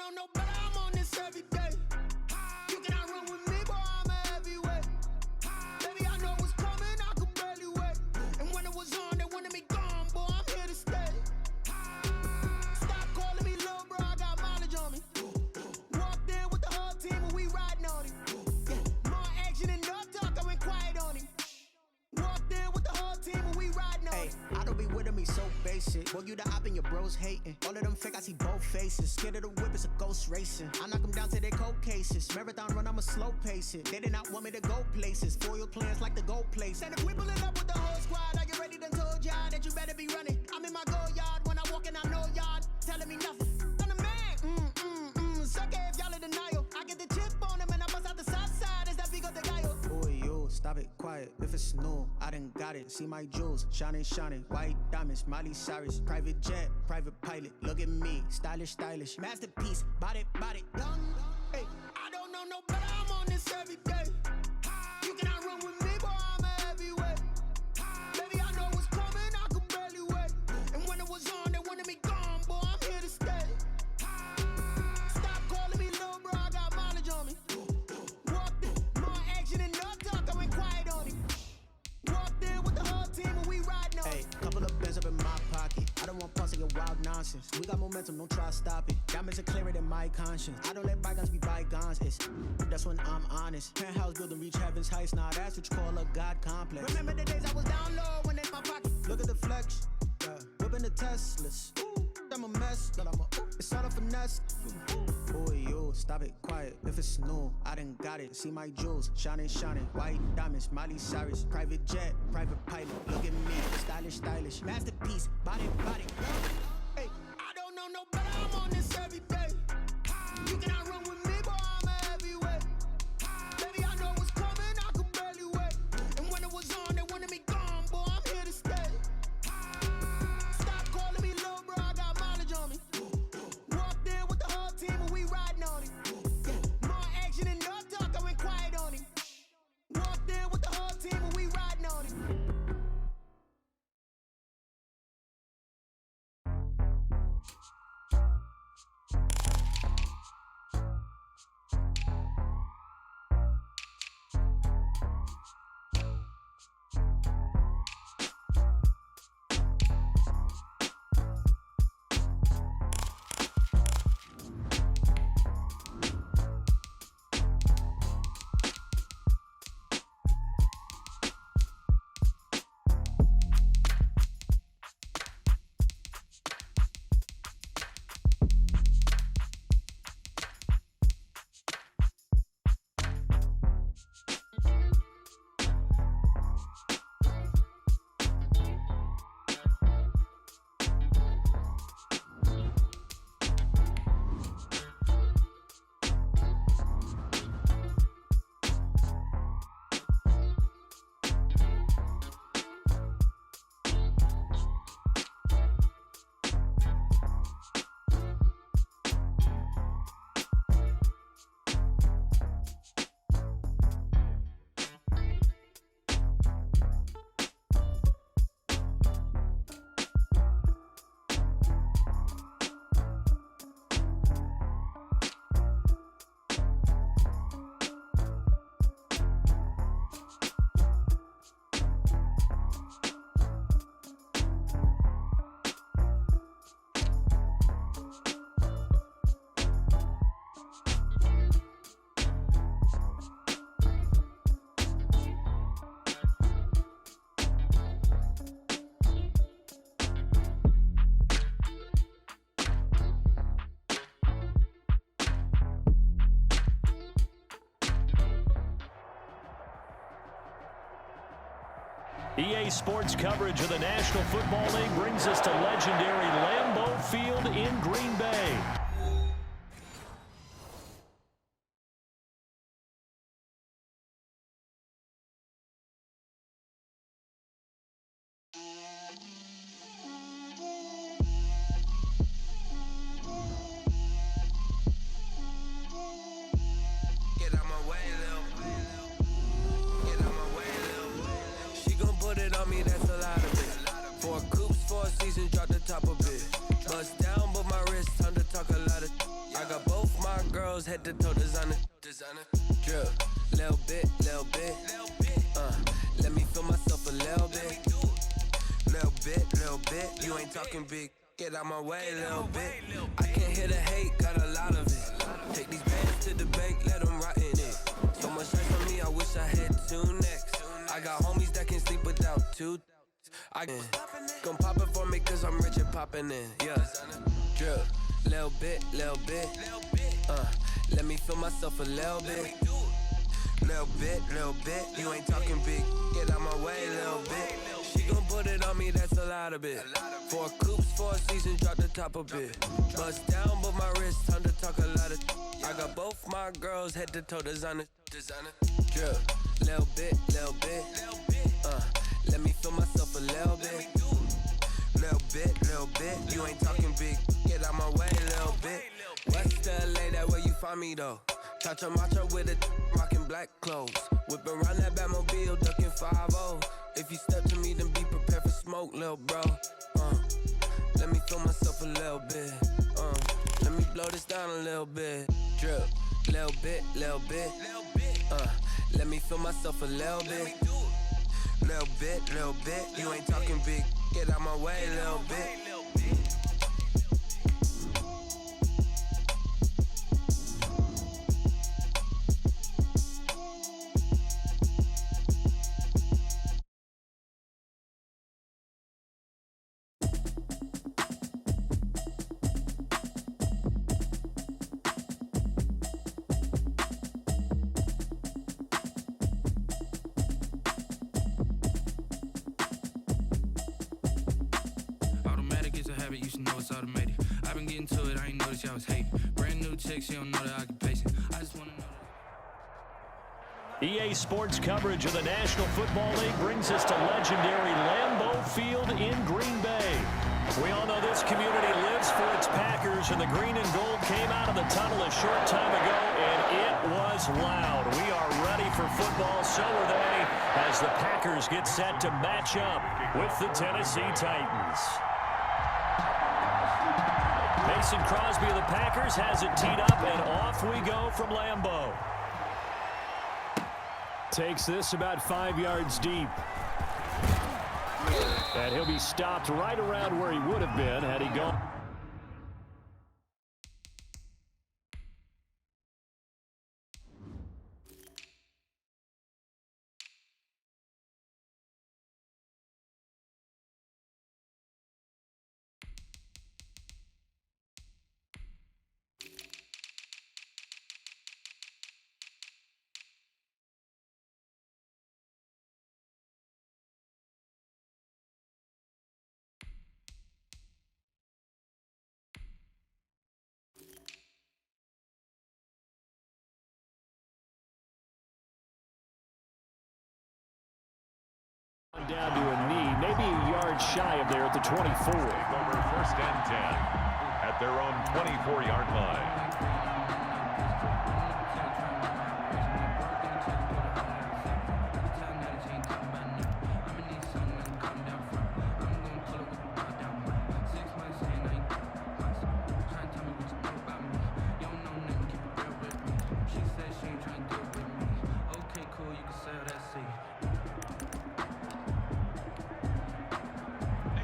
don't know, but I'm on this every day. You cannot run with me, boy, I'm a heavyweight. Baby, I know what's coming, I could barely wait. And when it was on, they wanted me gone, boy, I'm here to stay. Stop calling me little bro, I got mileage on me. Walked in with the whole team and we riding on him. More action and no talk, I went quiet on him. Walked in with the whole team and we riding on him. I don't be with him, he's so basic. Boy, you the op and your bros hating. All of them fake, I see both faces. Scared of the whip, it's a ghost racing. I knock them down to their cold cases. Marathon run, I'ma slow pace it. They did not want me to go places. Foil plans like the goal place. And if we pulling up with the whole squad, are you ready? Done told y'all that you better be running. I'm in my go yard when I walk in, I know y'all telling me nothing. I'm the man, suck it if y'all in denial. I get the chip on him and I bust out the south side. Is that Vigo de Gallo? Boy, yo, stop it, quiet. If it's new, I done got it. See my jewels, shining, shining. White diamonds, Miley Cyrus. Private jet, private pilot. Look at me, stylish, stylish. Masterpiece, body, young. Hey, I don't know, no, but I'm on this every day. You cannot run with me, boy, I'm a heavyweight. Baby, I know what's coming, I could barely wait. And when it was on, they wanted me gone, boy, I'm here to stay. Stop calling me little bro, I got mileage on me. Walked in, more action and no talk, I went quiet on him. Walked in with the whole team and we riding on him. Hey, couple of bins up in my pocket. I don't want parts of your wild nonsense. We got momentum, don't try to stop it. Diamonds are clearer than my conscience. I don't let bygones be bygones. That's when I'm honest. Penthouse building reach heaven's heights. Now that's what you call a God complex. Remember the days I was down low when in my pocket. Look at the flex, whipping the Teslas. I'm a mess, but it's all a finesse. Boy, yo, stop it, quiet. If it's new, I done got it. See my jewels, shining, shining. White diamonds, Miley Cyrus. Private jet, private pilot. Look at me, stylish, stylish. Masterpiece, body. Hey, I don't know, no, but I'm on this every day. You cannot run with me, boy, I'm a heavyweight. Baby, I know what's coming, I could barely wait. And when it was on, they wanted me gone, boy, I'm here to stay. Stop calling me little bro, I got mileage on me. Walked in with the whole team and we riding on him. More action and no talk, I went quiet on him. Walked in with the whole team and we riding on him. EA Sports coverage of the National Football League brings us to legendary Lambeau Field in Green Bay. Top of it. Bust down, but my wrist, time to talk a lot of. I got both head to toe designer. Drip, little bit. Let me feel myself a little bit. Little bit. You ain't talking big. Get out my way, little bit. I can't hear the hate, got a lot of it. Take these bands to the bank, let them rot in it. So much stress on me, I wish I had two necks. I got homies that can sleep without two. I gon' pop it for me cause I'm rich and poppin' in, yeah. Drip, little bit. Let me feel myself a little bit. Little bit. You ain't talking big, get out my way, little bit. She gon' put it on me, that's a lot of it. 4 coops, 4 seasons, drop the top a bit. Bust down, but my wrist, time to talk a lot of. I got both my girls head to toe designer. Drip, little bit. Let me feel myself a little bit. Little bit. You ain't talking big, get out my way, little bit. West LA, that where you find me though. Touch a macho with a rockin' black clothes. Whip around that Batmobile, ducking 5-0. If you step to me, then be prepared for smoke, lil' bro. Let me feel myself a little bit. Let me blow this down a little bit. Drip, little bit. Let me feel myself a little bit. Little bit. You ain't talking big. Get out my way, little bit. You should know it's automated. I've been getting to it, I ain't noticed y'all was hating. Brand new chick, she don't know the occupation. I just wanna know that. EA Sports coverage of the National Football League brings us to legendary LMAO Field in Green Bay. We all know this community lives for its Packers, and the green and gold came out of the tunnel a short time ago, and it was loud. We are ready for football, so are they, as the Packers get set to match up with the Tennessee Titans. Mason Crosby of the Packers has it teed up, and off we go from LMAO. Takes this about 5 yards deep. And he'll be stopped right around where he would have been had he gone. Down to a knee, maybe a yard shy of there at the 24. Take over 1st and 10 at their own 24-yard line.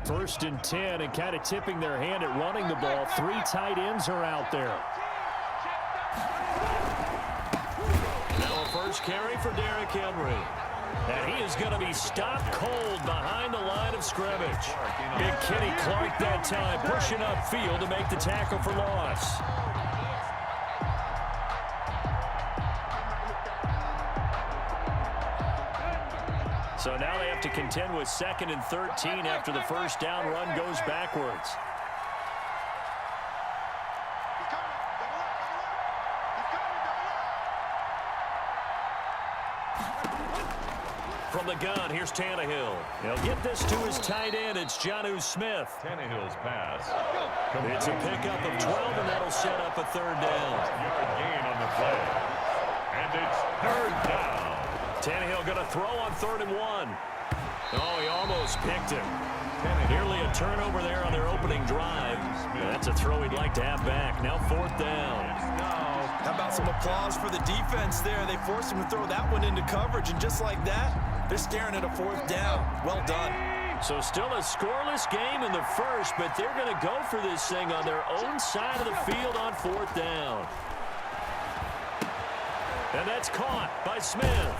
First and 10, and kind of tipping their hand at running the ball. 3 tight ends are out there. Now a first carry for Derrick Henry. And he is going to be stopped cold behind the line of scrimmage. Big Kenny Clark that time, pushing upfield to make the tackle for loss. So now they have to contend with 2nd and 13 after the first down run goes backwards. From the gun, here's Tannehill. He'll get this to his tight end. It's Jonnu Smith. Tannehill's pass. It's a pickup of 12, and that'll set up a 3rd down. Yard gain on the play. And it's 3rd down. Tannehill going to throw on 3rd and 1. Oh, he almost picked him. Nearly a turnover there on their opening drive. That's a throw he'd like to have back. Now 4th down. How about some applause for the defense there? They forced him to throw that one into coverage, and just like that, they're staring at a 4th down. Well done. So still a scoreless game in the first, but they're going to go for this thing on their own side of the field on 4th down. And that's caught by Smith.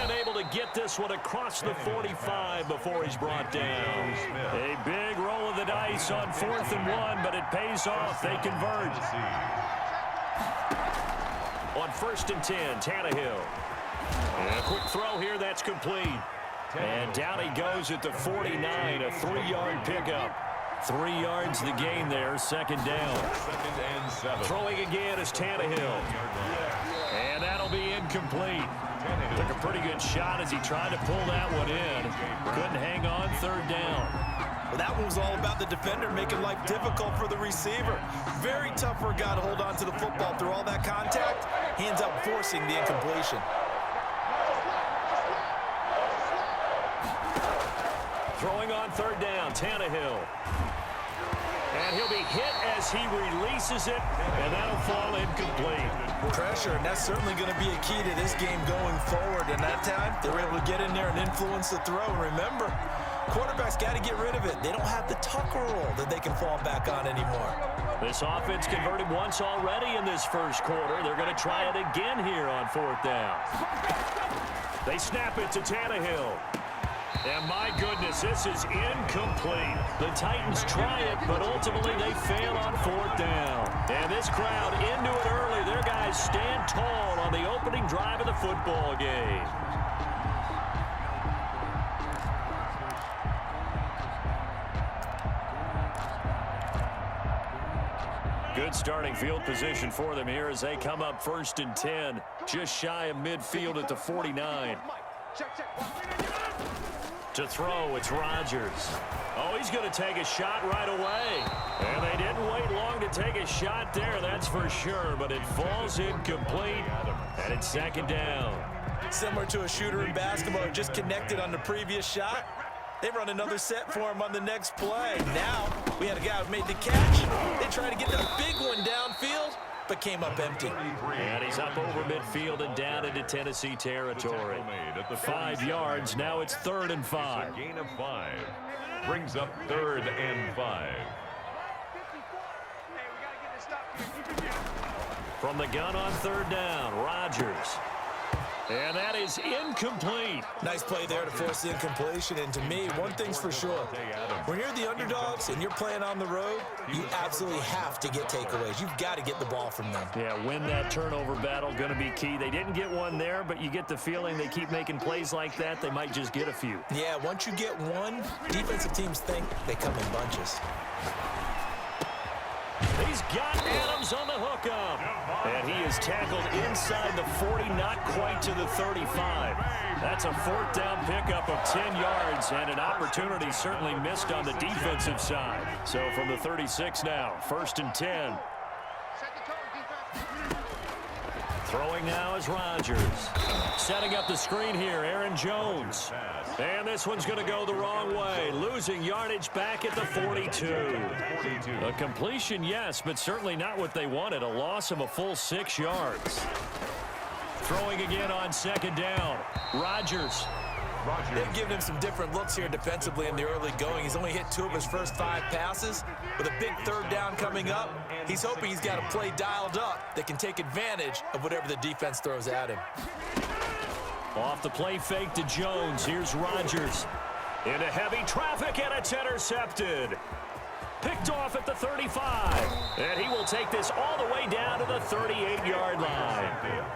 And able to get this one across the 45 before he's brought down. A big roll of the dice on 4th and 1, but it pays off. They convert. On 1st and 10, Tannehill. And a quick throw here, that's complete. And down he goes at the 49, a 3-yard pickup. 3 yards the gain there, 2nd down. 2nd and 7. Throwing again is Tannehill. And that'll be incomplete. Took a pretty good shot as he tried to pull that one in. Couldn't hang on, 3rd down. Well, that one was all about the defender making life difficult for the receiver. Very tough for a guy to hold on to the football through all that contact. He ends up forcing the incompletion. Throwing on 3rd down, Tannehill. And he'll be hit as he releases it, and that'll fall incomplete. Pressure, and that's certainly going to be a key to this game going forward. And that time, they were able to get in there and influence the throw. And remember, quarterbacks got to get rid of it. They don't have the Tucker roll that they can fall back on anymore. This offense converted once already in this first quarter. They're going to try it again here on 4th down. They snap it to Tannehill. And my goodness, this is incomplete. The Titans try it, but ultimately they fail on 4th down. And this crowd into it early. Their guys stand tall on the opening drive of the football game. Good starting field position for them here as they come up 1st and 10. Just shy of midfield at the 49. To throw, it's Rodgers. Oh, he's going to take a shot right away. And they didn't wait long to take a shot there, that's for sure. But it falls incomplete, and it's 2nd down. Similar to a shooter in basketball, just connected on the previous shot. They run another set for him on the next play. Now, we had a guy who made the catch. They tried to get the big one downfield, but came up empty. And he's up over midfield and down into Tennessee territory. 5 yards, now it's 3rd and 5. A gain of 5. Brings up 3rd and 5. From the gun on 3rd down, Rodgers. And that is incomplete. Nice play there to force the incompletion. And to me, one thing's for sure. When you're the underdogs and you're playing on the road, you absolutely have to get takeaways. You've got to get the ball from them. Yeah, win that turnover battle, going to be key. They didn't get one there, but you get the feeling they keep making plays like that, they might just get a few. Yeah, once you get one, defensive teams think they come in bunches. He's got Adams on the hookup. And he is tackled inside the 40, not quite to the 35. That's a 4th down pickup of 10 yards, and an opportunity certainly missed on the defensive side. So from the 36 now, 1st and 10. Throwing now is Rodgers. Setting up the screen here, Aaron Jones. And this one's going to go the wrong way. Losing yardage back at the 42. A completion, yes, but certainly not what they wanted. A loss of a full 6 yards. Throwing again on 2nd down. Rodgers. They've given him some different looks here defensively in the early going. He's only hit 2 of his first 5 passes. With a big 3rd down coming up, he's hoping he's got a play dialed up that can take advantage of whatever the defense throws at him. Off the play fake to Jones. Here's Rodgers. Into heavy traffic, and it's intercepted. Picked off at the 35. And he will take this all the way down to the 38-yard line.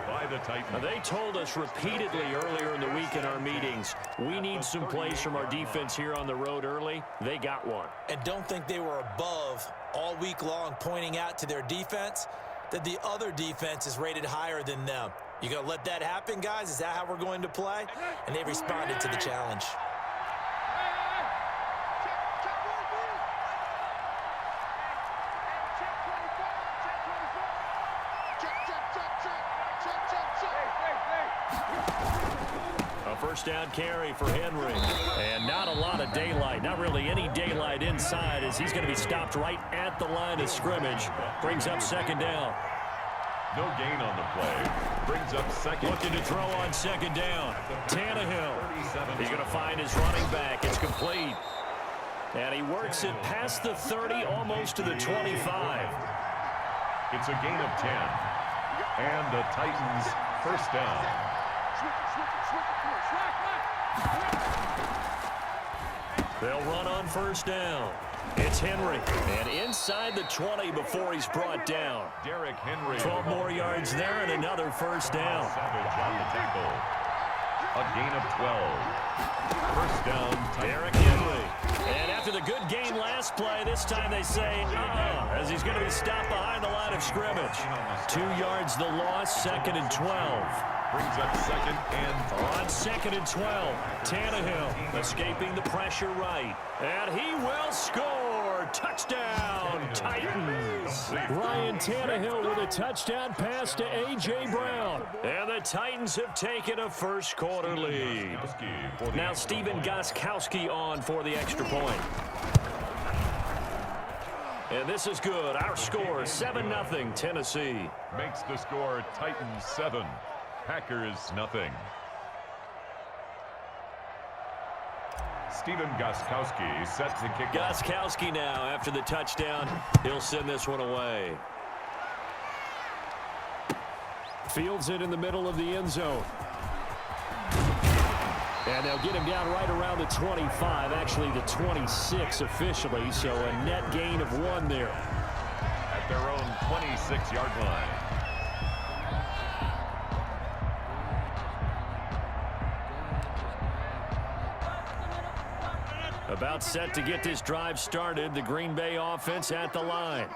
By the Titans. They told us repeatedly earlier in the week in our meetings, we need some plays from our defense here on the road early. They got one. And don't think they were above all week long pointing out to their defense that the other defense is rated higher than them. You going to let that happen, guys? Is that how we're going to play? And they responded to the challenge. A 1st down carry for Henry. And not a lot of daylight. Not really any daylight inside as he's going to be stopped right at the line of scrimmage. Brings up second down. No gain on the play. Brings up second. Looking to throw on second down. Tannehill. He's going to find his running back. It's complete. And he works it past the 30, almost to the 25. It's a gain of 10. And the Titans first down. They'll run on first down. It's Henry. And inside the 20 before he's brought down. Derrick Henry. 12 more yards there and another first down. Savage on the tackle. A gain of 12. First down, Derrick Henry. And after the good game last play, this time they say, as he's going to be stopped behind the line of scrimmage. 2 yards the loss, second and 12. Brings up second and on second and 12. Tannehill escaping the pressure right. And he will score. Touchdown, Titans. Ryan Tannehill with a touchdown pass to A.J. Brown. And the Titans have taken a first quarter lead. Now Stephen Gostkowski on for the extra point. And this is good. Our score, 7-0 Tennessee. Makes the score Titans 7. Packers nothing. Stephen Gostkowski set to kick off. Gostkowski now after the touchdown. He'll send this one away. Fields it in the middle of the end zone. And they'll get him down right around the 25, actually the 26 officially, so a net gain of 1 there. At their own 26-yard line. About set to get this drive started. The Green Bay offense at the line.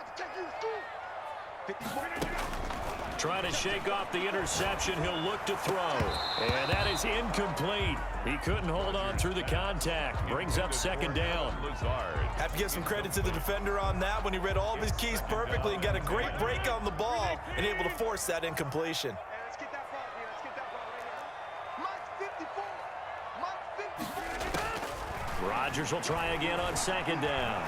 Trying to shake off the interception. He'll look to throw. And that is incomplete. He couldn't hold on through the contact. Brings up second down. Have to give some credit to the defender on that when he read all of his keys perfectly and got a great break on the ball and able to force that incompletion. Rodgers will try again on second down.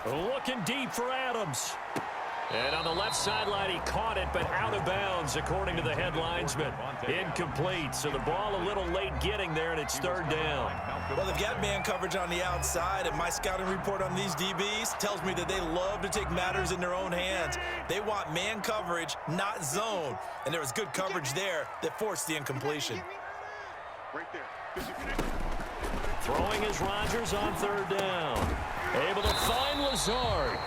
Looking deep for Adams. And on the left sideline, he caught it, but out of bounds, according to the head linesman. Incomplete, so the ball a little late getting there, and it's third down. Well, they've got man coverage on the outside, and my scouting report on these DBs tells me that they love to take matters in their own hands. They want man coverage, not zone. And there was good coverage there that forced the incompletion. Throwing is Rodgers on third down. Able to find Lazard.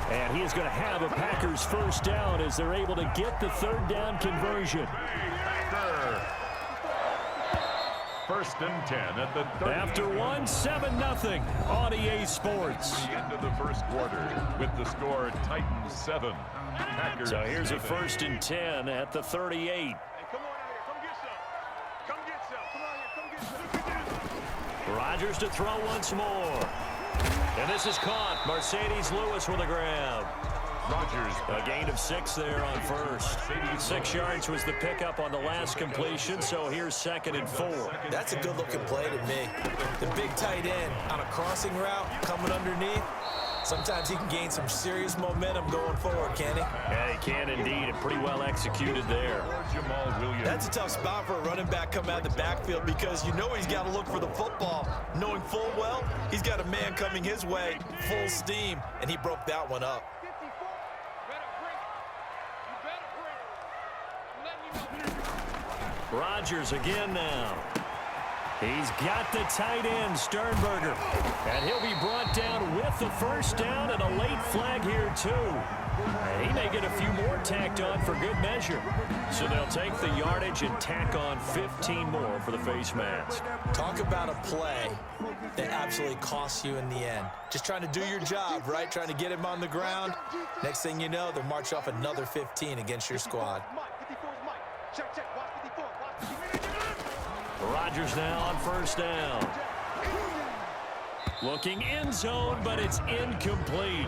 And he is going to have a Packers first down as they're able to get the third down conversion. First and 10 at the 30. After 7-0 on EA Sports. The end of the first quarter with the score Titans 7. Packers so here's 7. a first and 10 at the 38. Rodgers to throw once more. And this is caught. Mercedes Lewis with a grab. Rodgers. A gain of 6 there on first. 6 yards was the pickup on the last completion, so here's second and 4. That's a good-looking play to me. The big tight end on a crossing route coming underneath. Sometimes he can gain some serious momentum going forward, can he? Yeah, he can indeed, and pretty well executed there. That's a tough spot for a running back coming out of the backfield because you know he's got to look for the football, knowing full well he's got a man coming his way, full steam, and he broke that one up. Rodgers again now. He's got the tight end, Sternberger. And he'll be brought down with the first down and a late flag here, too. And he may get a few more tacked on for good measure. So they'll take the yardage and tack on 15 more for the face mask. Talk about a play that absolutely costs you in the end. Just trying to do your job, right? Trying to get him on the ground. Next thing you know, they'll march off another 15 against your squad. Rodgers now on first down. Looking end zone, but it's incomplete.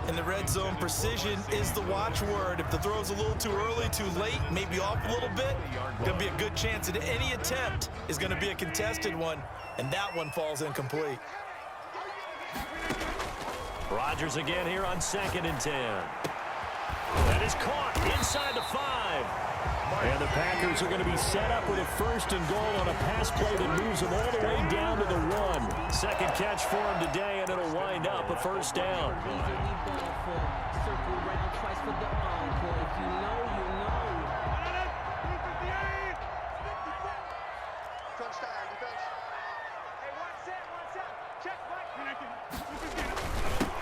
In the red zone, precision is the watchword. If the throw's a little too early, too late, maybe off a little bit, there'll be a good chance that any attempt is going to be a contested one, and that one falls incomplete. Rodgers again here on 2nd and 10. That is caught inside the 5. And the Packers are going to be set up with a 1st and goal on a pass play that moves them all the way down to the 1. Second catch for him today, and it'll wind up a 1st down.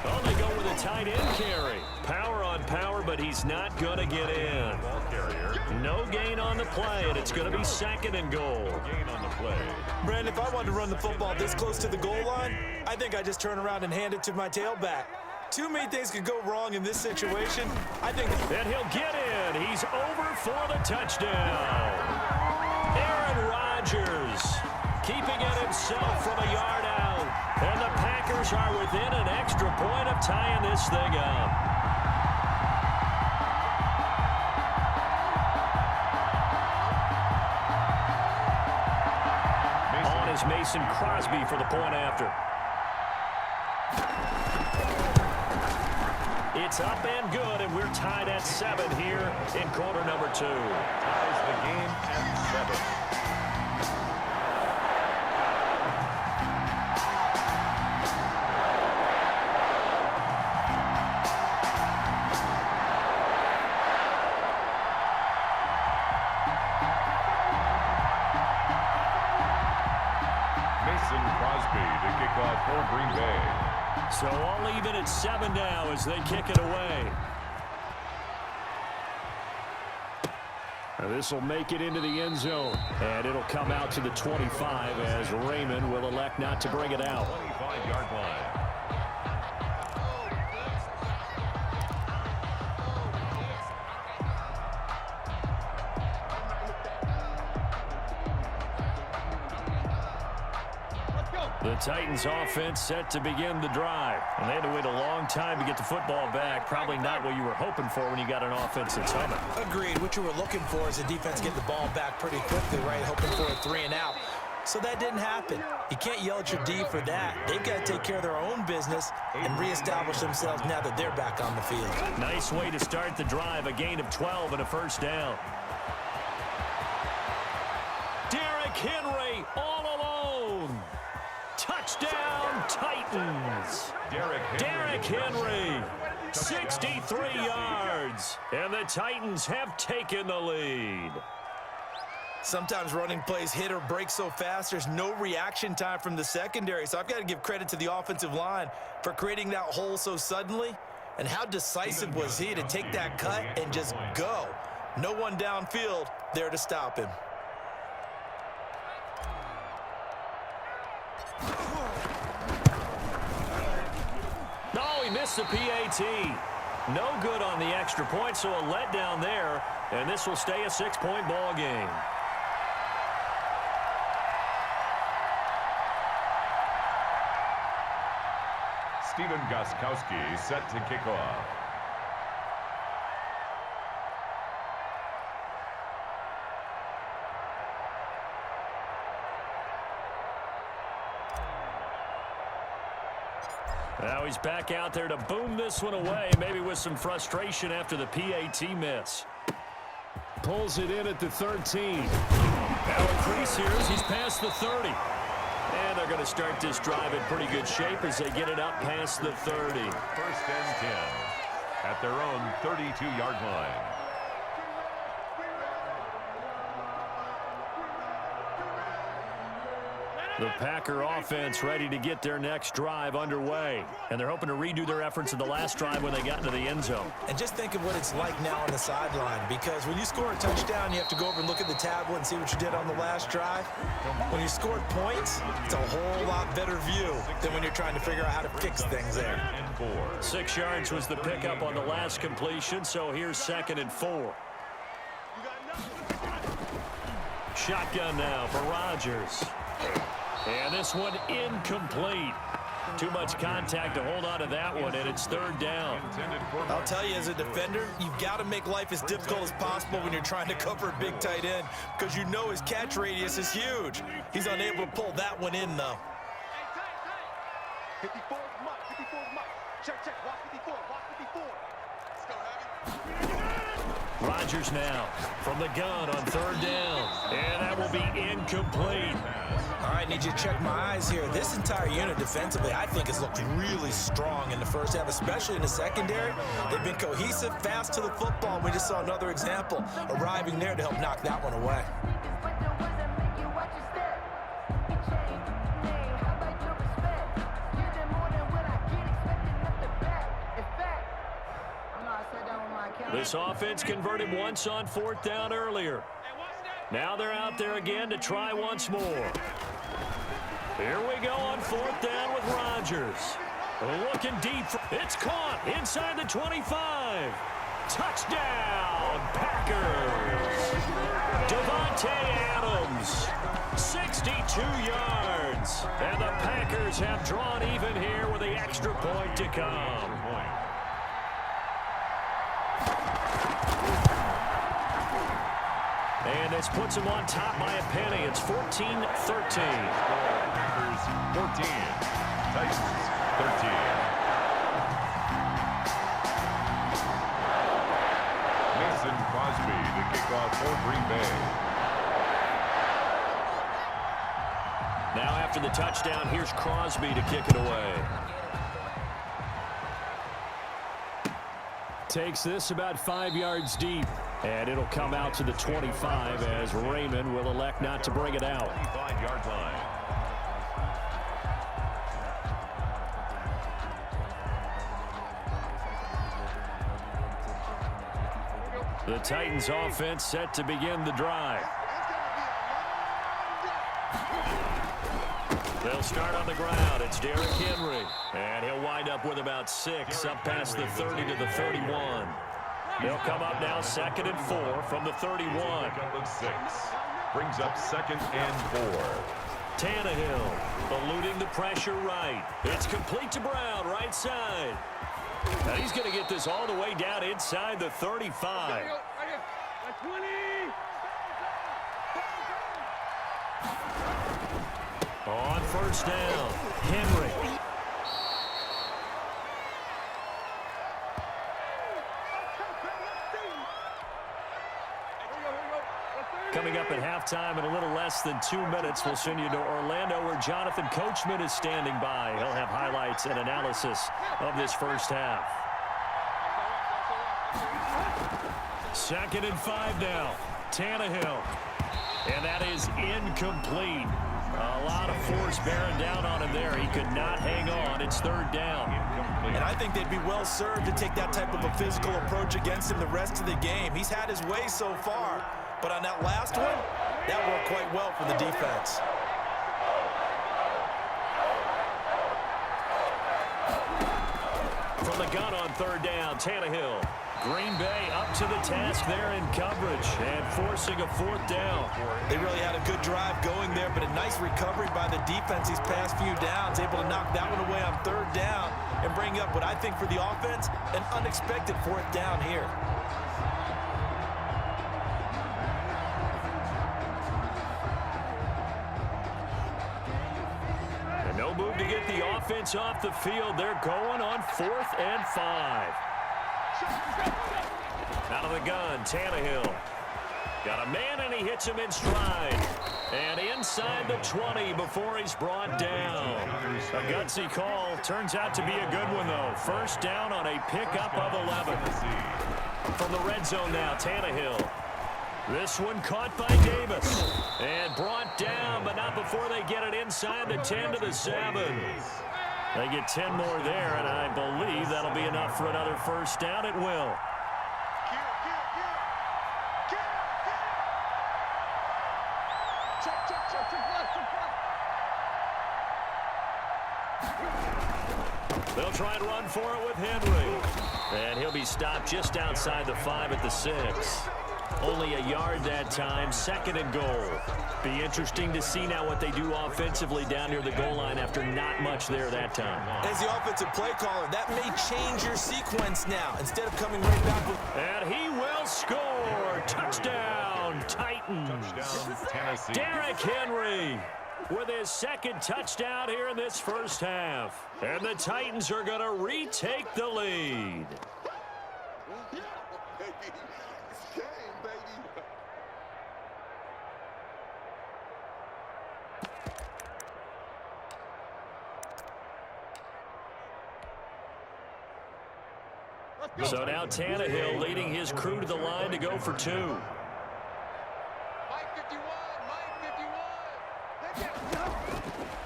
Oh, they go with a tight end carry. Power on power, but he's not going to get in. No gain on the play, and it's going to be 2nd and goal. Gain on the play. Brandon, if I wanted to run the football this close to the goal line, I think I just turn around and hand it to my tailback. Too many things could go wrong in this situation. I think that he'll get in. He's over for the touchdown. Aaron Rodgers keeping it himself from a yard out. And the Packers are within an extra point of tying this thing up. On is Mason Crosby for the point after. It's up and good, and we're tied at 7 here in quarter number 2. Ties the game at 7. For Green Bay. So all even at 7 now as they kick it away. This will make it into the end zone. And it'll come out to the 25 as Raymond will elect not to bring it out. 25-yard line. The Titans offense set to begin the drive. And they had to wait a long time to get the football back. Probably not what you were hoping for when you got an offense that's humming. Agreed. What you were looking for is the defense getting the ball back pretty quickly, right? Hoping for a 3 and out. So that didn't happen. You can't yell at your D for that. They've got to take care of their own business and reestablish themselves now that they're back on the field. Nice way to start the drive. A gain of 12 and a 1st down. Derrick Henry all alone. Touchdown, Titans. Derrick Henry, 63 yards. And the Titans have taken the lead. Sometimes running plays hit or break so fast, there's no reaction time from the secondary. So I've got to give credit to the offensive line for creating that hole so suddenly. And how decisive was he to take that cut and just go. No one downfield there to stop him. No, he missed the PAT. No good on the extra point, so a letdown there. And this will stay a 6-point ball game. Steven Gostkowski set to kick off. Now he's back out there to boom this one away, maybe with some frustration after the PAT miss. Pulls it in at the 13. Now increase here as he's past the 30. And they're going to start this drive in pretty good shape as they get it up past the 30. 1st and 10 at their own 32-yard line. The Packer offense ready to get their next drive underway. And they're hoping to redo their efforts in the last drive when they got into the end zone. And just think of what it's like now on the sideline, because when you score a touchdown, you have to go over and look at the tablet and see what you did on the last drive. When you scored points, it's a whole lot better view than when you're trying to figure out how to fix things there. 6 yards was the pickup on the last completion, so here's 2nd and 4. Shotgun now for Rodgers. And this one incomplete. Too much contact to hold on to that one, and it's third down. I'll tell you, as a defender, you've got to make life as difficult as possible when you're trying to cover a big tight end, because you know his catch radius is huge. He's unable to pull that one in, though. 54 mark, 54 mark. Check, watch 54, watch 54. Let's go, Heavy. Rodgers now from the gun on third down, and that will be incomplete. All right, need you to check my eyes here. This entire unit defensively, I think, has looked really strong in the first half, especially in the secondary. They've been cohesive, fast to the football. We just saw another example arriving there to help knock that one away. This offense converted once on fourth down earlier. Now they're out there again to try once more. Here we go on fourth down with Rodgers. Looking deep. It's caught inside the 25. Touchdown, Packers. Devontae Adams, 62 yards. And the Packers have drawn even here with the extra point to come. And this puts him on top by a penny. It's 14-13. Packers 14, Titans 13. Mason Crosby to kick off for Green Bay. Now after the touchdown, here's Crosby to kick it away. Takes this about 5 yards deep. And it'll come out to the 25 as Raymond will elect not to bring it out. 25-yard line. The Titans offense set to begin the drive. They'll start on the ground. It's Derrick Henry. And he'll wind up with about 6 up past the 30 to the 31. They'll come up now 2nd and 4 from the 31. Pickup of 6. Brings up 2nd and 4. Tannehill eluding the pressure right. It's complete to Brown, right side. Now he's going to get this all the way down inside the 35. On first down, Henry. Coming up at halftime in a little less than 2 minutes, we'll send you to Orlando where Jonathan Coachman is standing by. He'll have highlights and analysis of this first half. 2nd and 5 now. Tannehill. And that is incomplete. A lot of force bearing down on him there. He could not hang on. It's 3rd down. And I think they'd be well served to take that type of a physical approach against him the rest of the game. He's had his way so far. But on that last one, that worked quite well for the defense. From the gun on 3rd down, Tannehill. Green Bay up to the task there in coverage and forcing a 4th down. They really had a good drive going there, but a nice recovery by the defense these past few downs, able to knock that one away on 3rd down and bring up what I think for the offense, an unexpected 4th down here. No move to get the offense off the field. They're going on 4th and 5. Out of the gun, Tannehill. Got a man, and he hits him in stride. And inside the 20 before he's brought down. A gutsy call. Turns out to be a good one, though. First down on a pickup of 11. From the red zone now, Tannehill. This one caught by Davis and brought down, but not before they get it inside the 10 to the 7. They get 10 more there, and I believe that'll be enough for another first down. It will. They'll try and run for it with Henry. And he'll be stopped just outside the 5 at the 6. Only a yard that time, 2nd and goal. Be interesting to see now what they do offensively down near the goal line after not much there that time. As the offensive play caller, that may change your sequence now. Instead of coming right back with... And he will score. Touchdown, Titans. Touchdown, Tennessee. Derrick Henry with his 2nd touchdown here in this first half. And the Titans are going to retake the lead. It's game, baby. So now Tannehill leading his crew to the line to go for 2. Mike 51, Mike 51.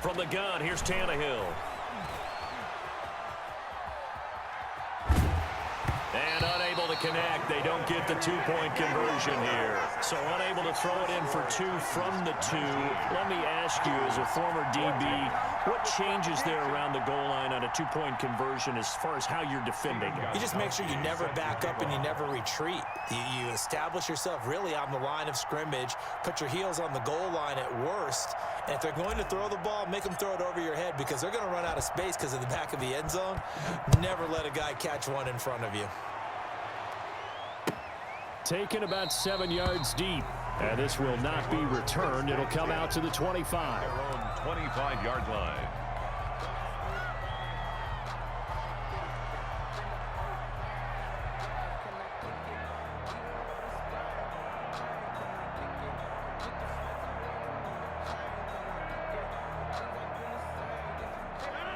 From the gun, here's Tannehill. And unable to connect. They don't get the 2-point conversion here. So unable to throw it in for 2 from the 2. Let me ask you, as a former DB, what changes there around the goal line on a 2-point conversion as far as how you're defending? You just make sure you never back up and you never retreat. You establish yourself really on the line of scrimmage, put your heels on the goal line at worst, and if they're going to throw the ball, make them throw it over your head because they're going to run out of space because of the back of the end zone. Never let a guy catch one in front of you. Taken about 7 yards deep. And this will not be returned. It'll come out to the 25. Their own 25-yard line.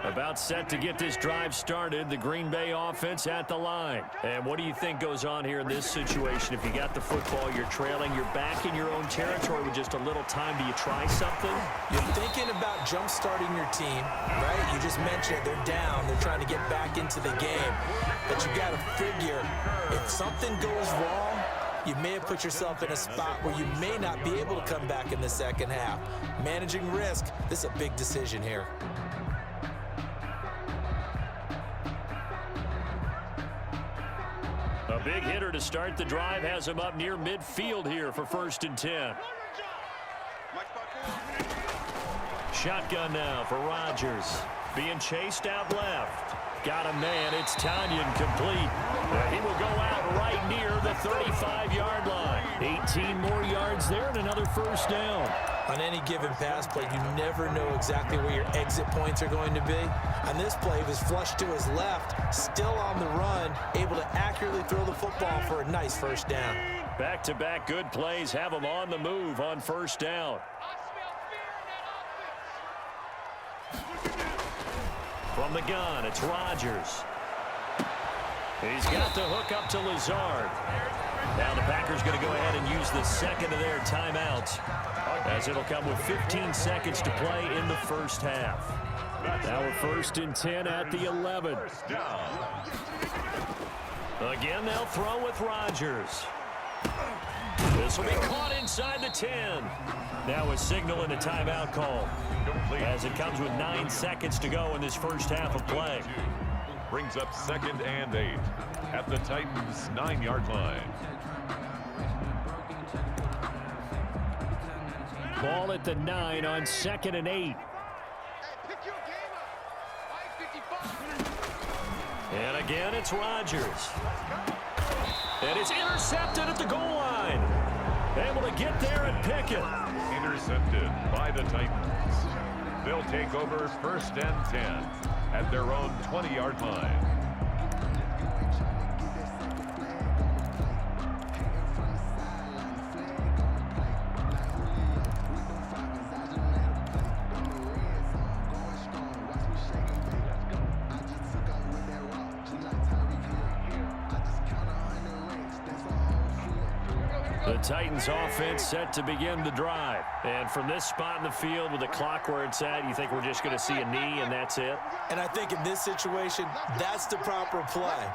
About set to get this drive started. The Green Bay offense at the line. And what do you think goes on here in this situation? If you got the football, you're trailing, you're back in your own territory with just a little time. Do you try something? You're thinking about jump-starting your team, right? You just mentioned it. They're down. They're trying to get back into the game. But you got to figure, if something goes wrong, you may have put yourself in a spot where you may not be able to come back in the second half. Managing risk, this is a big decision here. A big hitter to start the drive has him up near midfield here for 1st and 10. Shotgun now for Rodgers. Being chased out left. Got a man. It's Tanyan complete. He will go out right near the 35-yard line. 18 more yards there and another 1st down. On any given pass play, you never know exactly where your exit points are going to be. On this play, he was flushed to his left, still on the run, able to accurately throw the football for a nice 1st down. Back-to-back good plays have him on the move on 1st down. From the gun, it's Rodgers. He's got the hook up to Lazard. Now the Packers going to go ahead and use the 2nd of their timeouts, as it'll come with 15 seconds to play in the 1st half. Now we're 1st and 10 at the 11. Again, they'll throw with Rodgers. This will be caught inside the 10. Now a signal and a timeout call, as it comes with 9 seconds to go in this 1st half of play. Brings up 2nd and 8 at the Titans' 9-yard line. Ball at the 9 on 2nd and 8. And again, it's Rodgers. And it's intercepted at the goal line. Able to get there and pick it. Intercepted by the Titans. They'll take over 1st and 10 at their own 20-yard line. The Titans offense set to begin the drive. And from this spot in the field with the clock where it's at, you think we're just going to see a knee and that's it? And I think in this situation, that's the proper play.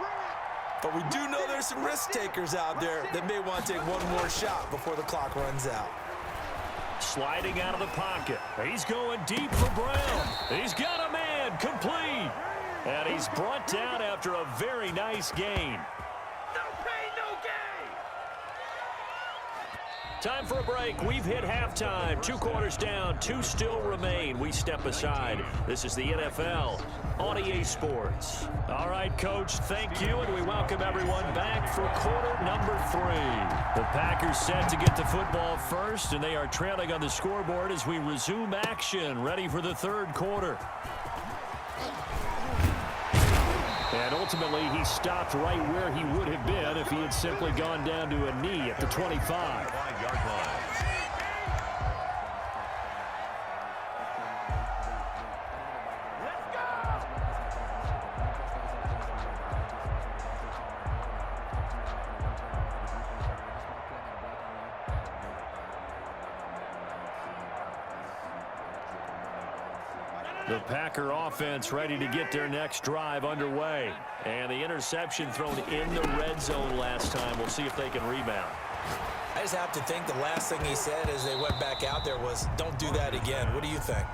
But we do know there's some risk takers out there that may want to take one more shot before the clock runs out. Sliding out of the pocket. He's going deep for Brown. He's got a man complete. And he's brought down after a very nice gain. Time for a break. We've hit halftime. 2 quarters down, 2 still remain. We step aside. This is the NFL on EA Sports. All right, Coach, thank you, and we welcome everyone back for quarter number 3. The Packers set to get the football first, and they are trailing on the scoreboard as we resume action, ready for the third quarter. And ultimately, he stopped right where he would have been if he had simply gone down to a knee at the 25. 5-yard line. The Packer offense ready to get their next drive underway. And the interception thrown in the red zone last time. We'll see if they can rebound. I just have to think the last thing he said as they went back out there was, don't do that again. What do you think?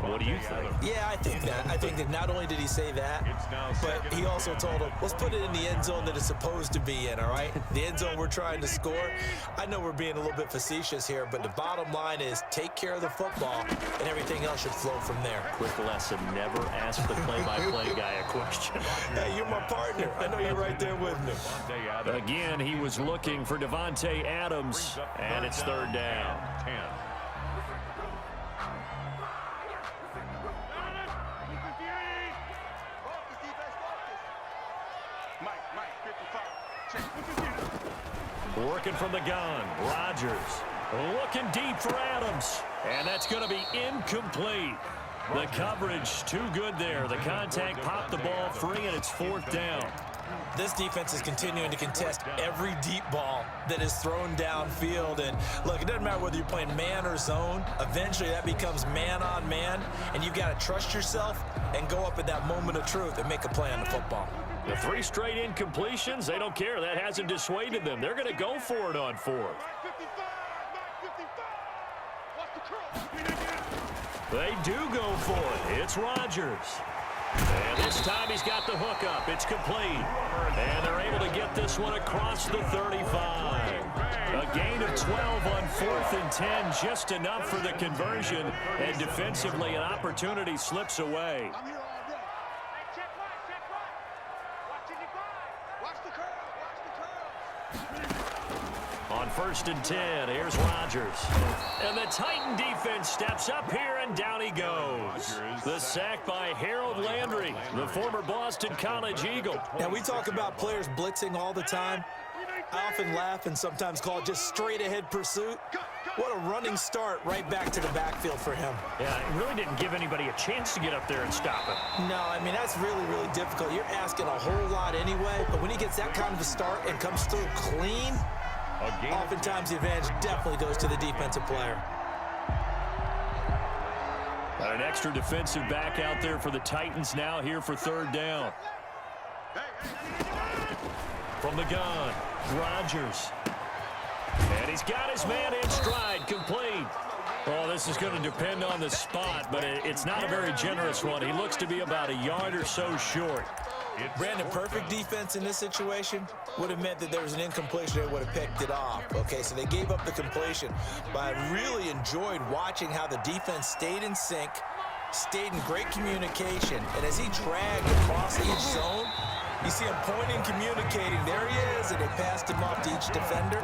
What do you think? Yeah, I think that. I think that not only did he say that, but he also told him, let's put it in the end zone that it's supposed to be in, all right? The end zone we're trying to score. I know we're being a little bit facetious here, but the bottom line is take care of the football, and everything else should flow from there. Quick lesson, never ask the play-by-play guy a question. Hey, you're my partner. I know you're right there with me. Again, he was looking for Devontae Adams, and it's third down. 10. Working from the gun, Rodgers looking deep for Adams, and that's going to be incomplete. The coverage too good there. The contact popped the ball free, and it's fourth down. This defense is continuing to contest every deep ball that is thrown downfield. And look, it doesn't matter whether you're playing man or zone. Eventually that becomes man on man, and you've got to trust yourself and go up at that moment of truth and make a play on the football. The 3 straight incompletions, they don't care. That hasn't dissuaded them. They're going to go for it on 4th. They do go for it. It's Rodgers. And this time he's got the hook up. It's complete. And they're able to get this one across the 35. A gain of 12 on 4th and 10, just enough for the conversion. And defensively, an opportunity slips away. On 1st and 10, here's Rodgers. And the Titan defense steps up here, and down he goes. The sack by Harold Landry, the former Boston College Eagle. Now, we talk about players blitzing all the time. I often laugh and sometimes call it just straight-ahead pursuit. What a running start right back to the backfield for him. Yeah, it really didn't give anybody a chance to get up there and stop it. No, I mean, that's really, really difficult. You're asking a whole lot anyway, but when he gets that kind of a start and comes through clean, oftentimes the advantage definitely goes to the defensive player. Got an extra defensive back out there for the Titans now here for third down. From the gun, Rodgers. And he's got his man in stride, complete. Oh, this is going to depend on the spot, but it's not a very generous one. He looks to be about a yard or so short. Brandon, perfect defense in this situation would have meant that there was an incompletion. They would have picked it off. Okay, so they gave up the completion. But I really enjoyed watching how the defense stayed in sync, stayed in great communication. And as he dragged across each zone, you see him pointing, communicating. There he is, and they passed him off to each defender.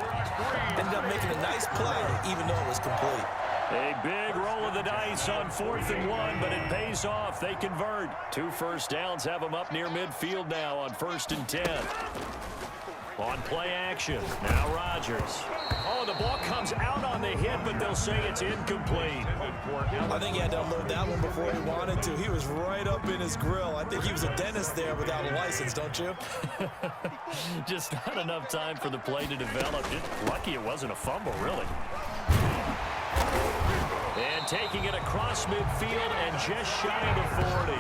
Ended up making a nice play, even though it was complete. A big roll of the dice on 4th and 1, but it pays off. They convert. 2 first downs have them up near midfield now on 1st and 10. On play action, now Rodgers. Oh, the ball comes out on the hit, but they'll say it's incomplete. I think he had to unload that one before he wanted to. He was right up in his grill. I think he was a dentist there without a license, don't you? Just not enough time for the play to develop. Just lucky it wasn't a fumble, really. And taking it across midfield and just shy of the 40.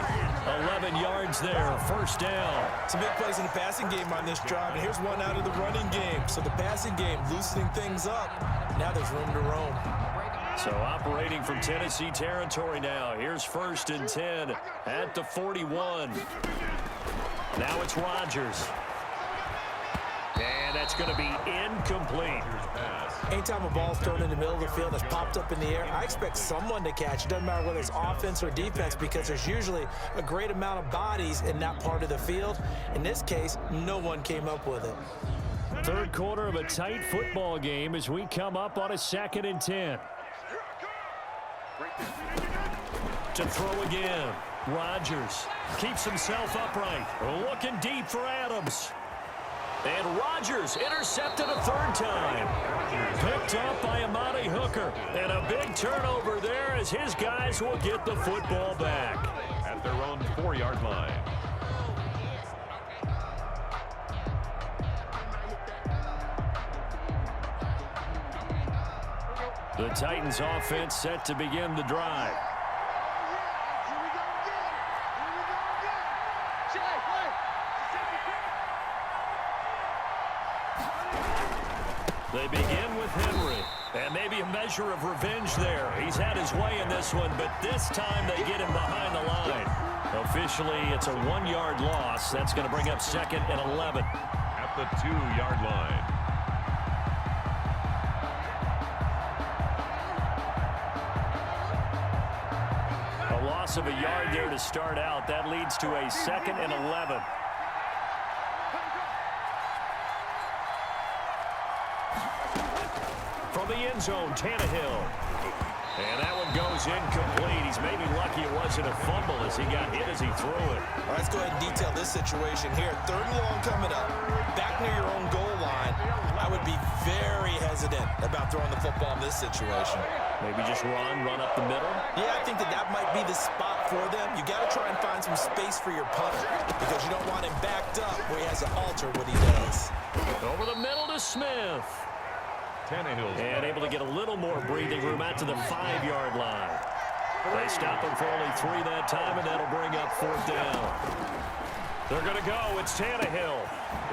11 yards there, first down. Some big plays in the passing game on this drive, and here's one out of the running game. So the passing game loosening things up. Now there's room to roam. So operating from Tennessee territory now. Here's 1st and 10 at the 41. Now it's Rodgers. And that's going to be incomplete. Anytime a ball's thrown in the middle of the field that's popped up in the air, I expect someone to catch. It doesn't matter whether it's offense or defense, because there's usually a great amount of bodies in that part of the field. In this case, no one came up with it. Third quarter of a tight football game as we come up on a 2nd and 10. To throw again. Rodgers keeps himself upright. Looking deep for Adams. And Rodgers intercepted a 3rd time. Picked up by Amani Hooker. And a big turnover there as his guys will get the football back. At their own 4-yard line. The Titans offense set to begin the drive. They begin with Henry, and maybe a measure of revenge there. He's had his way in this one, but this time they get him behind the line. Officially, it's a 1-yard loss. That's going to bring up 2nd and 11. At the 2-yard line. A loss of a yard there to start out. That leads to a 2nd and 11. From the end zone, Tannehill. And that one goes incomplete. He's maybe lucky it wasn't a fumble as he got hit as he threw it. All right, let's go ahead and detail this situation here. 3rd and long coming up. Back near your own goal line. I would be very hesitant about throwing the football in this situation. Maybe just run up the middle. Yeah, I think that might be the spot for them. You got to try and find some space for your punter because you don't want him backed up where he has to alter what he does. Over the middle to Smith. Tannehill's and able to get a little more breathing room out to the 5-yard line. They stop him for only 3 that time, and that'll bring up 4th down. They're going to go. It's Tannehill.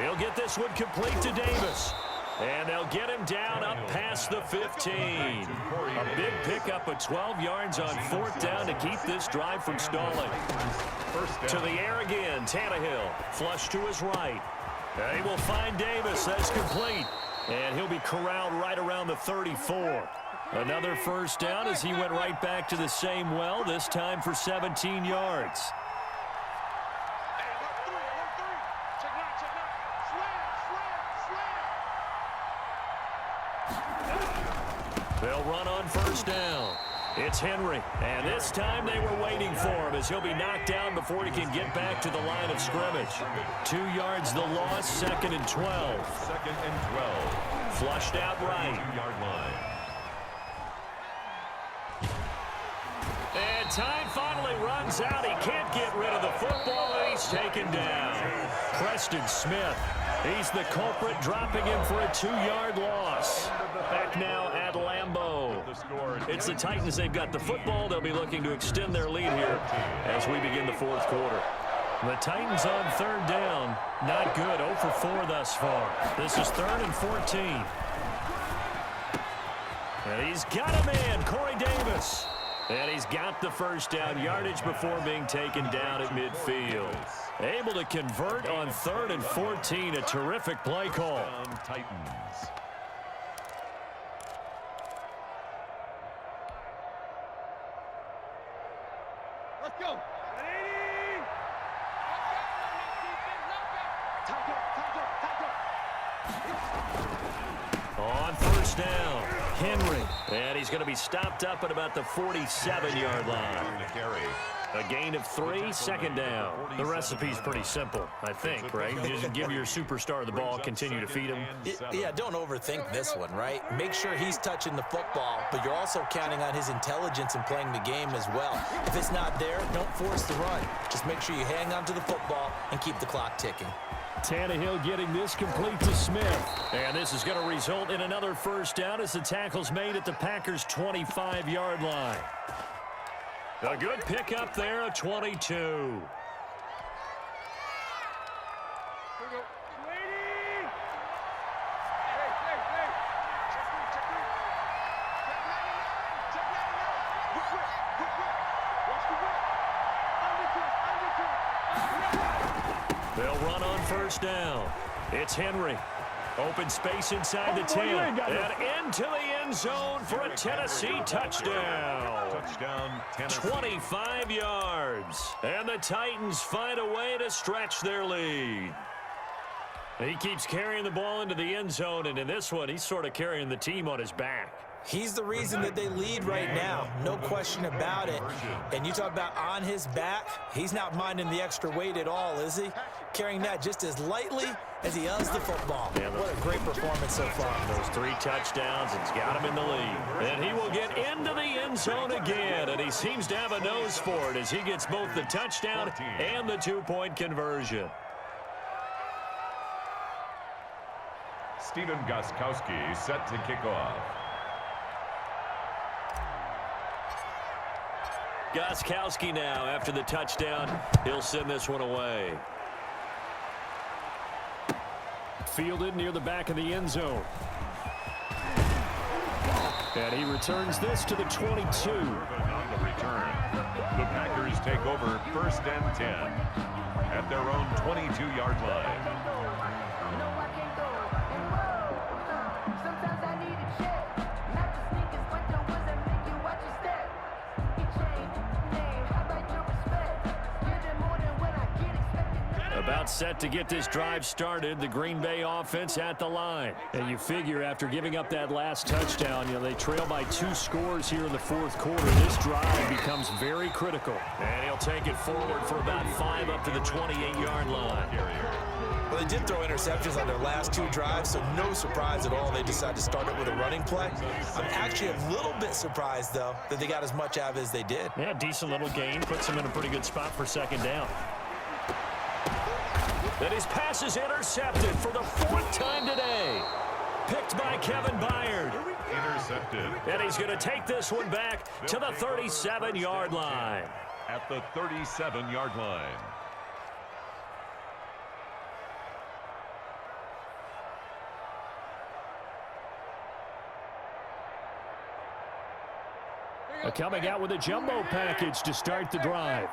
He'll get this one complete to Davis. And they'll get him down up past the 15. A big pickup of 12 yards on 4th down to keep this drive from stalling. To the air again, Tannehill. Flush to his right. They will find Davis. That's complete. And he'll be corralled right around the 34. Another 1st down as he went right back to the same well, this time for 17 yards. They'll run on 1st down. It's Henry, and this time they were waiting for him as he'll be knocked down before he can get back to the line of scrimmage. 2 yards the loss, 2nd and 12. 2nd and 12. Flushed out right. 2-yard line. And time finally runs out. He can't get rid of the football, and he's taken down. Preston Smith. He's the culprit, dropping him for a 2-yard loss. Back now at LMAO. It's the Titans. They've got the football. They'll be looking to extend their lead here as we begin the 4th quarter. The Titans on 3rd down. Not good. 0 for 4 thus far. This is 3rd and 14. And he's got a man, Corey Davis. And he's got the 1st down yardage before being taken down at midfield. Able to convert on 3rd and 14. A terrific play call. Titans. Let's go. On 1st down, Henry. And he's going to be stopped up at about the 47-yard line. A gain of 3, 2nd down. The recipe's pretty simple, I think, right? You just give your superstar the ball, continue to feed him. Yeah, don't overthink this one, right? Make sure he's touching the football, but you're also counting on his intelligence in playing the game as well. If it's not there, don't force the run. Just make sure you hang on to the football and keep the clock ticking. Tannehill getting this complete to Smith. And this is going to result in another 1st down as the tackle's made at the Packers' 25-yard line. A good pickup there of 22. They'll run on 1st down. It's Henry. Open space inside the 10. And into the end zone for a Tennessee touchdown. Touchdown, Tennessee. 25 yards. And the Titans find a way to stretch their lead. He keeps carrying the ball into the end zone, and in this one, he's sort of carrying the team on his back. He's the reason that they lead right now. No question about it. And you talk about on his back, he's not minding the extra weight at all, is he? Carrying that just as lightly as he does the football. What a great performance so far. Those 3 touchdowns, it's got him in the lead. And he will get into the end zone again, and he seems to have a nose for it as he gets both the touchdown and the 2-point conversion. Steven Gostkowski set to kick off. Gostkowski now after the touchdown. He'll send this one away. Fielded near the back of the end zone. And he returns this to the 22. On the return, the Packers take over 1st and 10 at their own 22-yard line. About set to get this drive started, the Green Bay offense at the line. And you figure after giving up that last touchdown, they trail by 2 scores here in the 4th quarter. This drive becomes very critical. And he'll take it forward for about 5 up to the 28-yard line. Well, they did throw interceptions on their last 2 drives, so no surprise at all they decided to start it with a running play. I'm actually a little bit surprised, though, that they got as much out of it as they did. Yeah, decent little gain. Puts them in a pretty good spot for 2nd down. And his pass is intercepted for the 4th time today. Picked by Kevin Byard. Intercepted. And he's going to take this one back to the 37-yard line. At the 37-yard line. Coming out with a jumbo package to start the drive.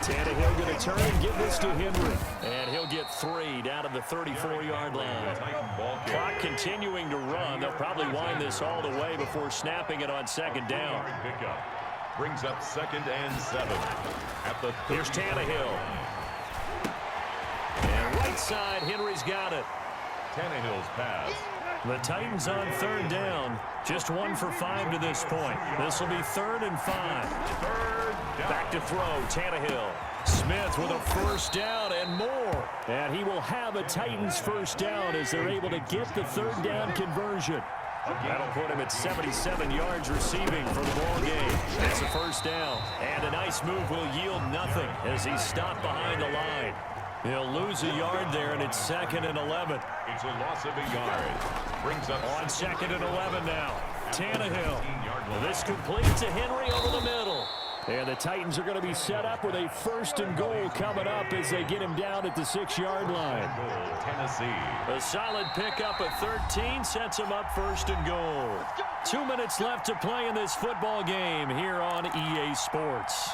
Tannehill going to turn and give this to Henry. And he'll get 3 down to the 34-yard line. Clock continuing to run. They'll probably wind this all the way before snapping it on 2nd down. Brings up 2nd and 7. At the Here's Tannehill. And right side, Henry's got it. Tannehill's pass. The Titans on 3rd down. Just 1 for 5 to this point. This will be 3rd and 5. 3rd down. Back to throw, Tannehill. Smith with a 1st down and more. And he will have a Titans 1st down as they're able to get the 3rd down conversion. That'll put him at 77 yards receiving for the ball game. It's a 1st down. And a nice move will yield nothing as he's stopped behind the line. He'll lose a yard there, and it's 2nd and 11. It's a loss of a yard. Brings up on 2nd and 11 now. Tannehill. This completes to Henry over the middle. And the Titans are going to be set up with a 1st and goal coming up as they get him down at the 6-yard line. Tennessee. A solid pickup at 13 sets him up 1st and goal. 2 minutes left to play in this football game here on EA Sports.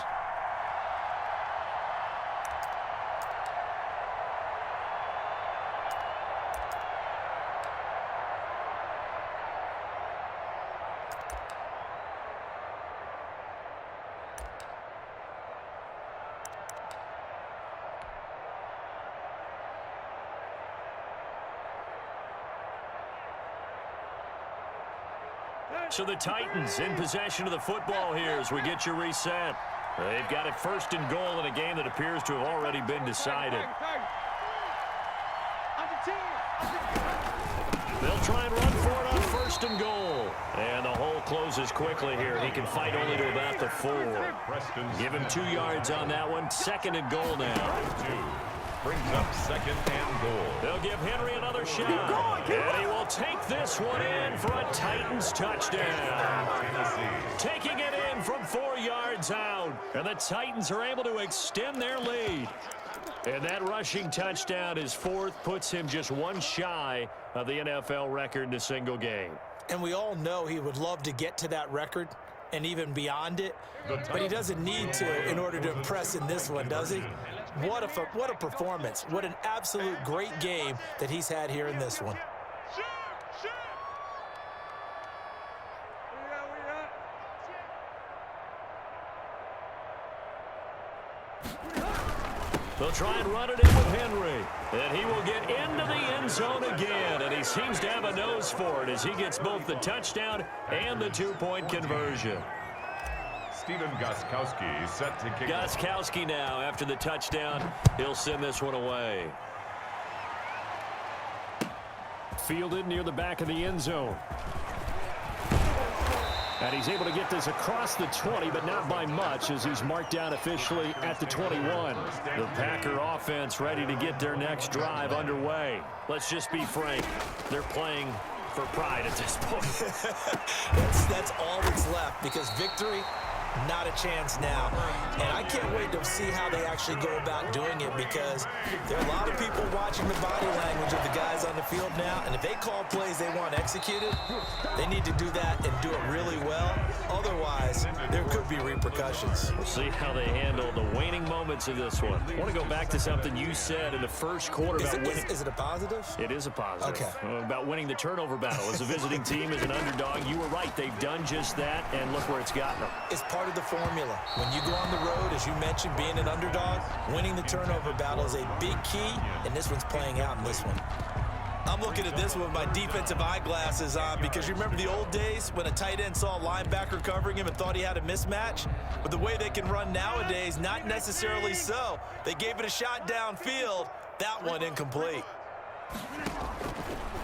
So the Titans in possession of the football here as we get you reset. They've got it 1st and goal in a game that appears to have already been decided. They'll try and run for it on 1st and goal. And the hole closes quickly here. He can fight only to about the 4. Give him 2 yards on that one. 2nd and goal now. Brings up 2nd and goal. They'll give Henry another shot. And he will take this one in for a Titans touchdown. Taking it in in from 4 yards out. And the Titans are able to extend their lead. And that rushing touchdown, his fourth, puts him just one shy of the NFL record in a single game. And we all know he would love to get to that record and even beyond it, but he doesn't need to in order to impress in this one, does he? What a performance. What an absolute great game that he's had here in this one. They'll try and run it in with Henry. And he will get into the end zone again. And he seems to have a nose for it as he gets both the touchdown and the two-point conversion. Steven Gostkowski set to kick. Gostkowski now, after the touchdown, he'll send this one away. Fielded near the back of the end zone. And he's able to get this across the 20, but not by much, as he's marked down officially at the 21. The Packer offense ready to get their next drive underway. Let's just be frank. They're playing for pride at this point. That's all that's left, because victory, not a chance now. And I can't wait to see how they actually go about doing it, because there are a lot of people watching the body language of the guys on the field now, and if they call plays they want executed, they need to do that and do it really well. Otherwise, there could be repercussions. We'll see how they handle the waning moments of this one. I want to go back to something you said in the first quarter about winning. Is it a positive? It is a positive. Okay. About winning the turnover battle. As a visiting team, as an underdog, you were right. They've done just that, and look where it's gotten them. It's part of the formula. When you go on the road, as you mentioned, being an underdog, winning the turnover battle is a big key, and this one's playing out in this one. I'm looking at this one with my defensive eyeglasses on, because you remember the old days when a tight end saw a linebacker covering him and thought he had a mismatch? But the way they can run nowadays, not necessarily so. They gave it a shot downfield. That one incomplete.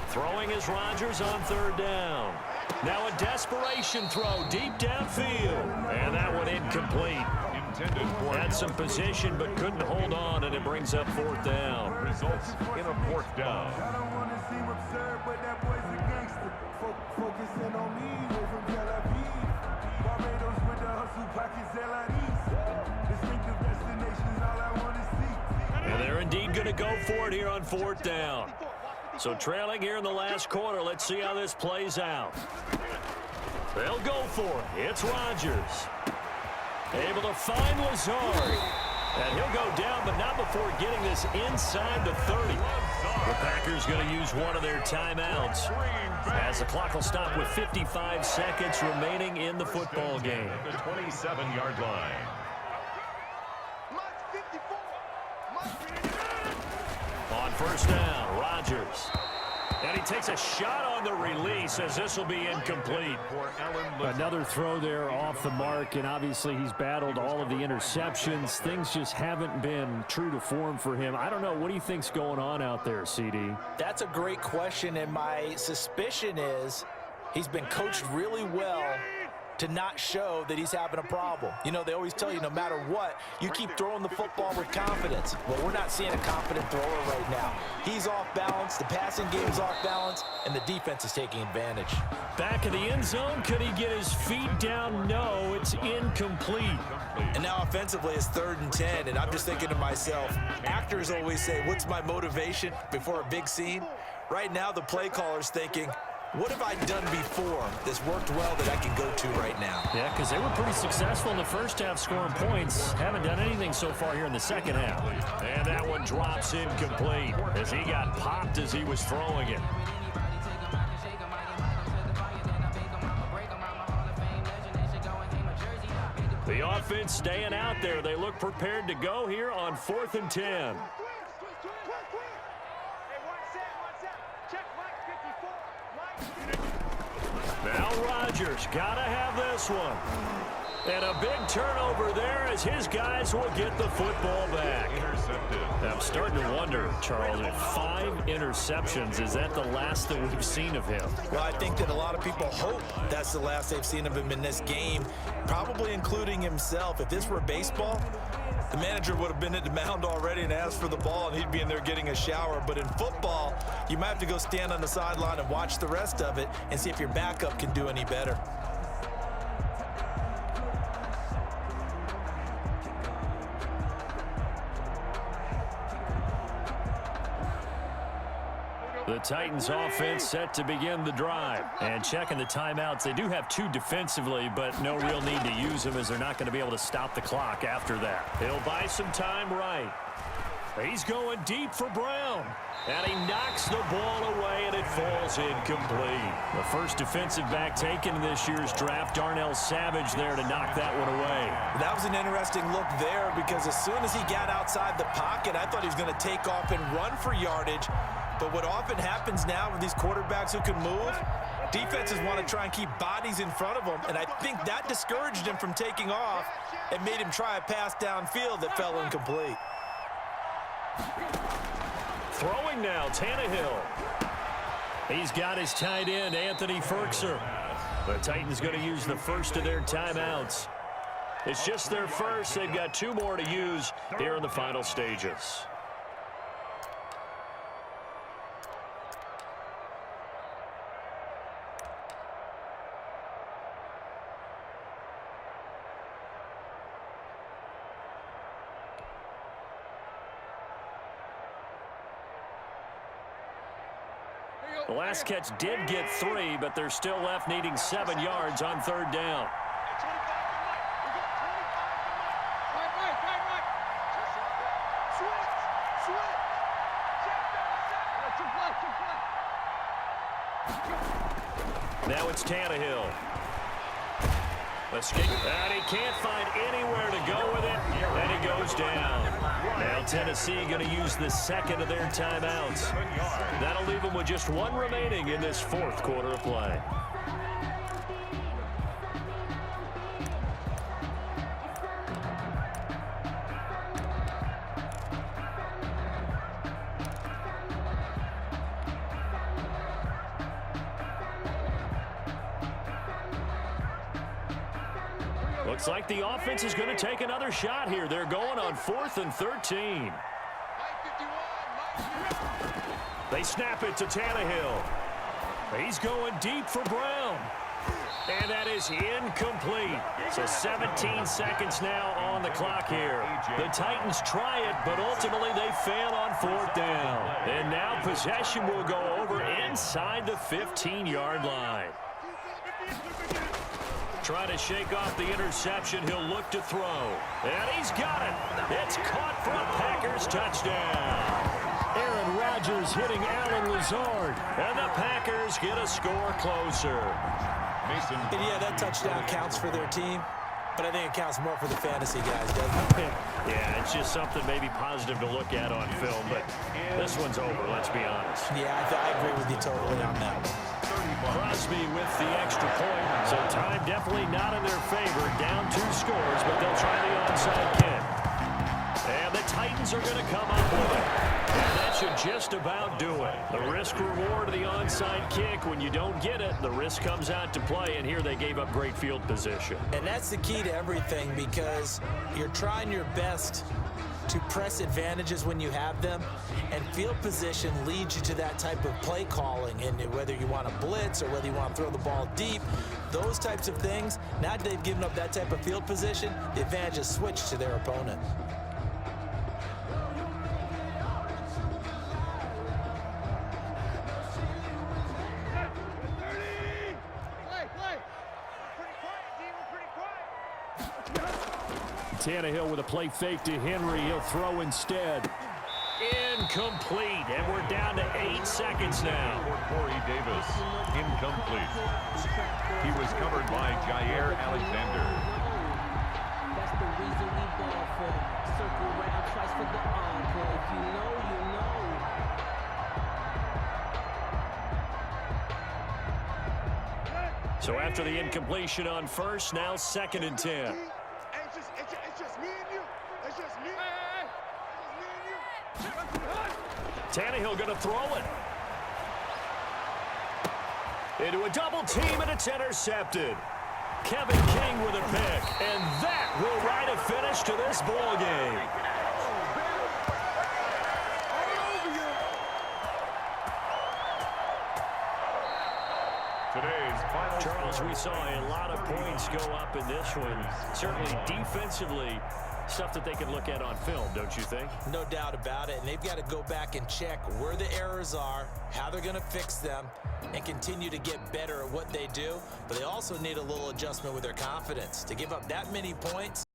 Throwing is Rodgers on third down. Now a desperation throw deep downfield. And that one incomplete. Had some position but couldn't hold on, and it brings up fourth down. Results in a fourth down. I don't want to seem absurd, but that boy's a gangster. Focusing on me, we're from Tel Aviv. Barbados with the hustle pockets, LIDs. Distinctive destinations, all I want to see. And they're indeed going to go for it here on fourth down. So trailing here in the last quarter, let's see how this plays out. They'll go for it. It's Rodgers. Able to find Lazard. And he'll go down, but not before getting this inside the 30. The Packers going to use one of their timeouts, as the clock will stop with 55 seconds remaining in the football game. The 27-yard line. On first down, Rodgers. And he takes a shot on the release, as this will be incomplete. Another throw there off the mark, and obviously he's battled all of the interceptions. Things just haven't been true to form for him. I don't know. What do you think's going on out there, CD? That's a great question, and my suspicion is he's been coached really well to not show that he's having a problem. You know, they always tell you no matter what, you keep throwing the football with confidence. Well, we're not seeing a confident thrower right now. He's off balance, the passing game's off balance, and the defense is taking advantage. Back of the end zone, could he get his feet down? No, it's incomplete. And now offensively it's 3rd and 10, and I'm just thinking to myself, actors always say, what's my motivation before a big scene? Right now the play caller's thinking, what have I done before that's worked well that I can go to right now? Yeah, because they were pretty successful in the first half scoring points. Haven't done anything so far here in the second half. And that one drops incomplete as he got popped as he was throwing it. The offense staying out there. They look prepared to go here on 4th and 10. Now Rodgers got to have this one. And a big turnover there as his guys will get the football back. Intercepted. I'm starting to wonder, Charles, if 5 interceptions, is that the last that we've seen of him? Well, I think that a lot of people hope that's the last they've seen of him in this game, probably including himself. If this were baseball, the manager would have been at the mound already and asked for the ball, and he'd be in there getting a shower. But in football, you might have to go stand on the sideline and watch the rest of it and see if your backup can do any better. The Titans offense set to begin the drive. And checking the timeouts, they do have 2 defensively, but no real need to use them as they're not going to be able to stop the clock after that. He'll buy some time right. He's going deep for Brown. And he knocks the ball away, and it falls incomplete. The first defensive back taken in this year's draft, Darnell Savage, there to knock that one away. That was an interesting look there because as soon as he got outside the pocket, I thought he was going to take off and run for yardage. But what often happens now with these quarterbacks who can move, defenses want to try and keep bodies in front of them, and I think that discouraged him from taking off and made him try a pass downfield that fell incomplete. Throwing now, Tannehill. He's got his tight end, Anthony Ferkser. The Titans going to use the first of their timeouts. It's just their first. They've got 2 more to use here in the final stages. The last catch did get 3, but they're still left needing 7 yards on 3rd down. Now it's Tannehill. Escape, and he can't find anywhere to go with it, and he goes down. Now Tennessee going to use the second of their timeouts. That'll leave them with just 1 remaining in this 4th quarter of play. Looks like the offense is going to take another shot here. They're going on 4th and 13. They snap it to Tannehill. He's going deep for Brown. And that is incomplete. So 17 seconds now on the clock here. The Titans try it, but ultimately they fail on 4th down. And now possession will go over inside the 15-yard line. Trying to shake off the interception. He'll look to throw. And he's got it. It's caught for a Packers touchdown. Aaron Rodgers hitting Alan Lazard. And the Packers get a score closer. And yeah, that touchdown counts for their team. But I think it counts more for the fantasy guys, doesn't it? Yeah, it's just something maybe positive to look at on film. But this one's over, let's be honest. Yeah, I agree with you totally on that one. Crosby with the extra point. So time definitely not in their favor. Down 2 scores, but they'll try the onside kick. And the Titans are going to come up with it. And that should just about do it. The risk-reward of the onside kick, when you don't get it, the risk comes out to play, and here they gave up great field position. And that's the key to everything because you're trying your best to press advantages when you have them, and field position leads you to that type of play calling, and whether you want to blitz or whether you want to throw the ball deep, those types of things, now that they've given up that type of field position, the advantage is switched to their opponent. Tannehill with a play fake to Henry. He'll throw instead. Incomplete, and we're down to 8 seconds now. Corey Davis, incomplete. He was covered by Jair Alexander. That's the reason we ball for. Circle round twice for the encore. If you know, you know. So after the incompletion on first, now 2nd and 10. Tannehill going to throw it. Into a double team, and it's intercepted. Kevin King with a pick, and that will write a finish to this ball game. Charles, we saw a lot of points go up in this one. Certainly defensively, stuff that they can look at on film, don't you think? No doubt about it, and they've got to go back and check where the errors are, how they're going to fix them, and continue to get better at what they do. But they also need a little adjustment with their confidence. To give up that many points,